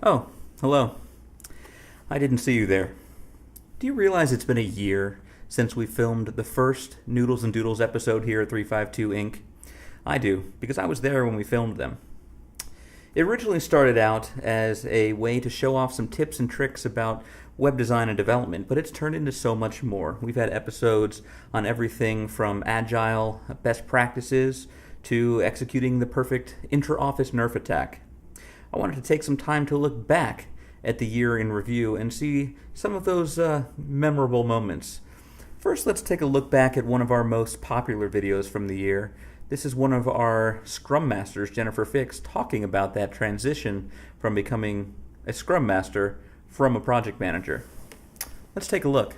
Oh, hello. I didn't see you there. Do you realize it's been a year since we filmed the first Noodles and Doodles episode here at 352 Inc.? I do, because I was there when we filmed them. It originally started out as a way to show off some tips and tricks about web design and development, but it's turned into so much more. We've had episodes on everything from Agile Best Practices to executing the perfect Interoffice Nerf attack. I wanted to take some time to look back at the year in review and see some of those memorable moments. First, let's take a look back at one of our most popular videos from the year. This is one of our Scrum Masters, Jennifer Fix, talking about that transition from becoming a Scrum Master from a project manager. Let's take a look.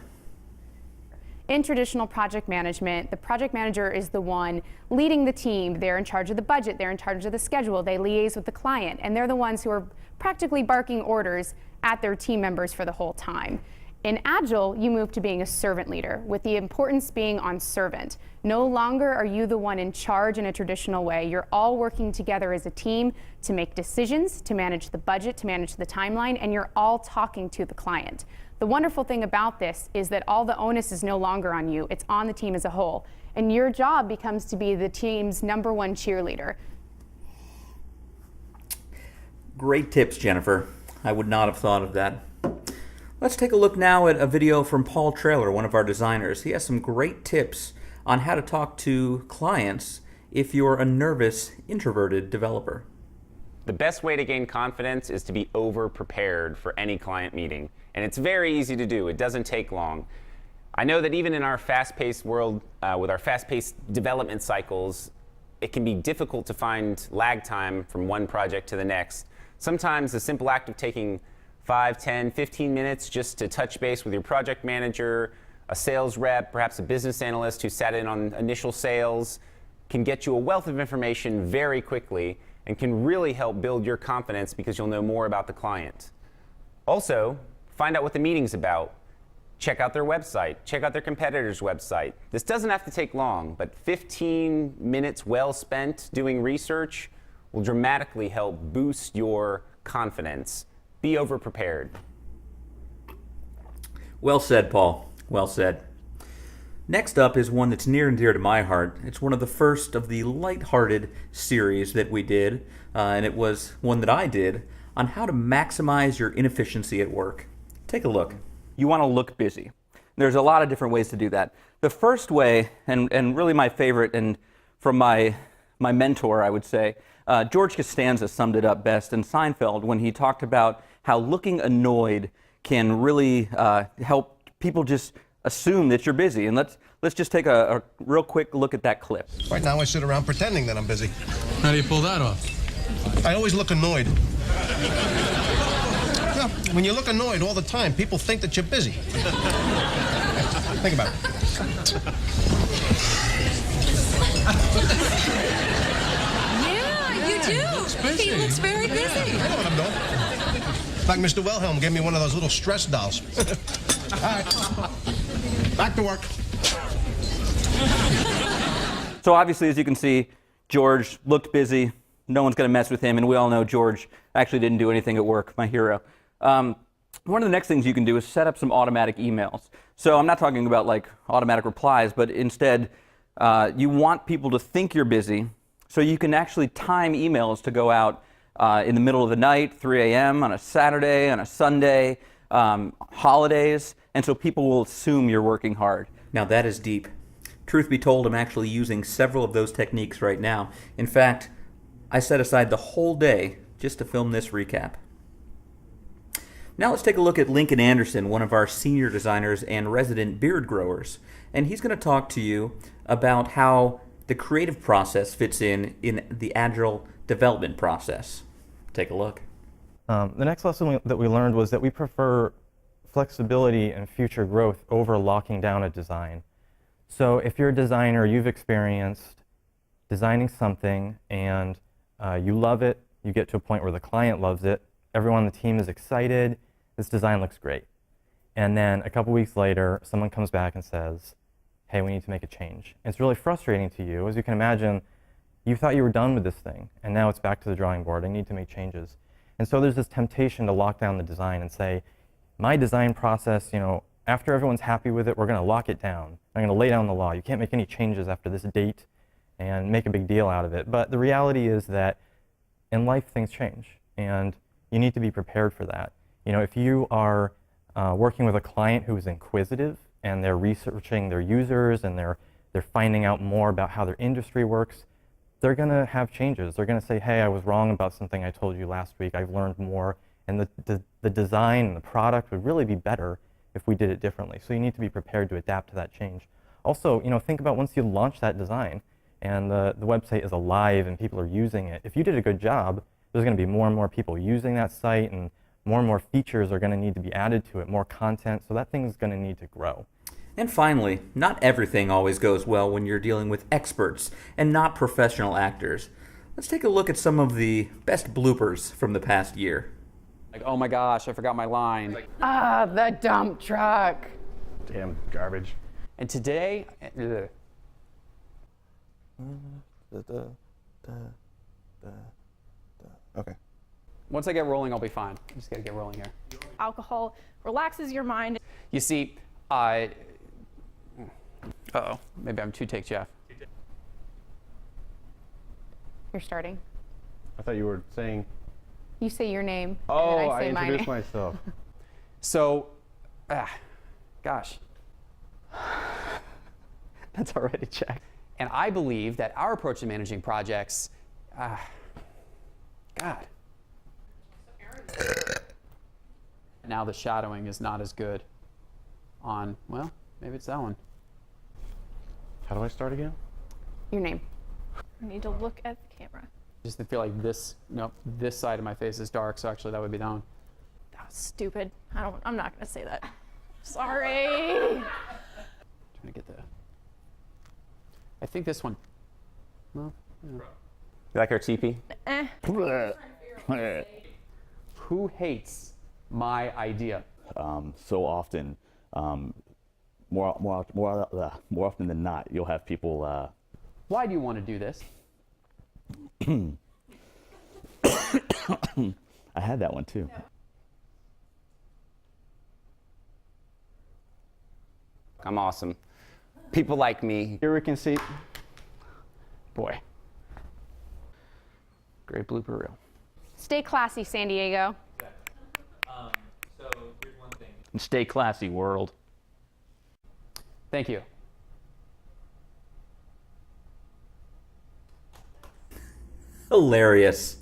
In traditional project management, the project manager is the one leading the team. They're in charge of the budget, they're in charge of the schedule, they liaise with the client, and they're the ones who are practically barking orders at their team members for the whole time. In Agile, you move to being a servant leader, with the importance being on servant. No longer are you the one in charge in a traditional way. You're all working together as a team to make decisions, to manage the budget, to manage the timeline, and you're all talking to the client. The wonderful thing about this is that all the onus is no longer on you. It's on the team as a whole. And your job becomes to be the team's #1 cheerleader. Great tips, Jennifer. I would not have thought of that. Let's take a look now at a video from Paul Traylor, one of our designers. He has some great tips on how to talk to clients if you're a nervous, introverted developer. The best way to gain confidence is to be over-prepared for any client meeting. And it's very easy to do. It doesn't take long. I know that even in our fast-paced world, with our fast-paced development cycles, it can be difficult to find lag time from one project to the next. Sometimes the simple act of taking 5, 10, 15 minutes just to touch base with your project manager, a sales rep, perhaps a business analyst who sat in on initial sales, can get you a wealth of information very quickly and can really help build your confidence because you'll know more about the client. Also, find out what the meeting's about. Check out their website. Check out their competitor's website. This doesn't have to take long, but 15 minutes well spent doing research will dramatically help boost your confidence. Be over-prepared. Well said, Paul. Well said. Next up is one that's near and dear to my heart. It's one of the first of the lighthearted series that we did, and it was one that I did on how to maximize your inefficiency at work. Take a look. You want to look busy. There's a lot of different ways to do that. The first way, and really my favorite, and from my mentor, I would say, George Costanza summed it up best in Seinfeld when he talked about how looking annoyed can really help people just assume that you're busy. And let's just take a real quick look at that clip. Right now I sit around pretending that I'm busy. How do you pull that off? I always look annoyed. Yeah, when you look annoyed all the time, people think that you're busy. Think about it. Yeah, you do. He looks very busy. I know what I'm doing. Like Mr. Wilhelm gave me one of those little stress dolls. All right, back to work. So obviously, as you can see, George looked busy. No one's going to mess with him, and we all know George actually didn't do anything at work, my hero. One of the next things you can do is set up some automatic emails. So I'm not talking about like automatic replies, but instead you want people to think you're busy, so you can actually time emails to go out in the middle of the night, 3 a.m., on a Saturday, on a Sunday, holidays, and so people will assume you're working hard. Now that is deep. Truth be told, I'm actually using several of those techniques right now. In fact, I set aside the whole day just to film this recap. Now let's take a look at Lincoln Anderson, one of our senior designers and resident beard growers. And he's going to talk to you about how the creative process fits in the Agile development process. Take a look. The next lesson that we learned was that we prefer flexibility and future growth over locking down a design. So if you're a designer, you've experienced designing something and you love it, you get to a point where the client loves it, everyone on the team is excited, this design looks great. And then a couple weeks later, someone comes back and says, hey, we need to make a change. And it's really frustrating to you. As you can imagine, you thought you were done with this thing, and now it's back to the drawing board. I need to make changes. And so there's this temptation to lock down the design and say, my design process, after everyone's happy with it, we're going to lock it down. I'm going to lay down the law. You can't make any changes after this date and make a big deal out of it. But the reality is that in life, things change, and you need to be prepared for that. If you are working with a client who is inquisitive and they're researching their users and they're finding out more about how their industry works, they're going to have changes. They're going to say, hey, I was wrong about something I told you last week. I've learned more. And the design and the product would really be better if we did it differently. So you need to be prepared to adapt to that change. Also, think about once you launch that design and the website is alive and people are using it. If you did a good job, there's going to be more and more people using that site, and more features are going to need to be added to it, more content, so that thing is going to need to grow. And finally, not everything always goes well when you're dealing with experts and not professional actors. Let's take a look at some of the best bloopers from the past year. Like, oh my gosh, I forgot my line. The dump truck. Damn garbage. And today, Okay. once I get rolling, I'll be fine. I just gotta get rolling here. Alcohol relaxes your mind. You see, uh-oh, maybe I'm two-take Jeff. You're starting. I thought you were saying, You say your name, oh, and then I I say my introduced name. myself. So, gosh. That's already checked. And I believe that our approach to managing projects, God. Now the shadowing is not as good on, well, maybe it's that one. How do I start again? Your name. You need to look at the camera. Just feel like this side of my face is dark, so actually that would be that one. That was stupid. I'm not gonna say that. Sorry. Trying to get the, I think this one. Well, yeah. You like our TP? Who hates my idea? So often, more often than not, you'll have people. Why do you want to do this? I had that one too. I'm awesome. People like me. Here we can see, boy, great blooper reel. Stay classy, San Diego. So here's one thing. Stay classy, world. Thank you. Hilarious.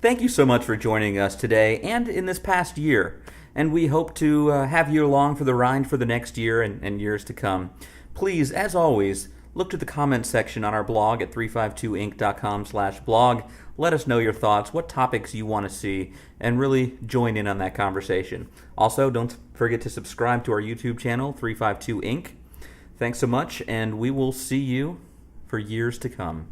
Thank you so much for joining us today and in this past year. And we hope to have you along for the ride for the next year and years to come. Please, as always, look to the comments section on our blog at 352inc.com/blog. Let us know your thoughts, what topics you want to see, and really join in on that conversation. Also, don't forget to subscribe to our YouTube channel, 352inc. Thanks so much, and we will see you for years to come.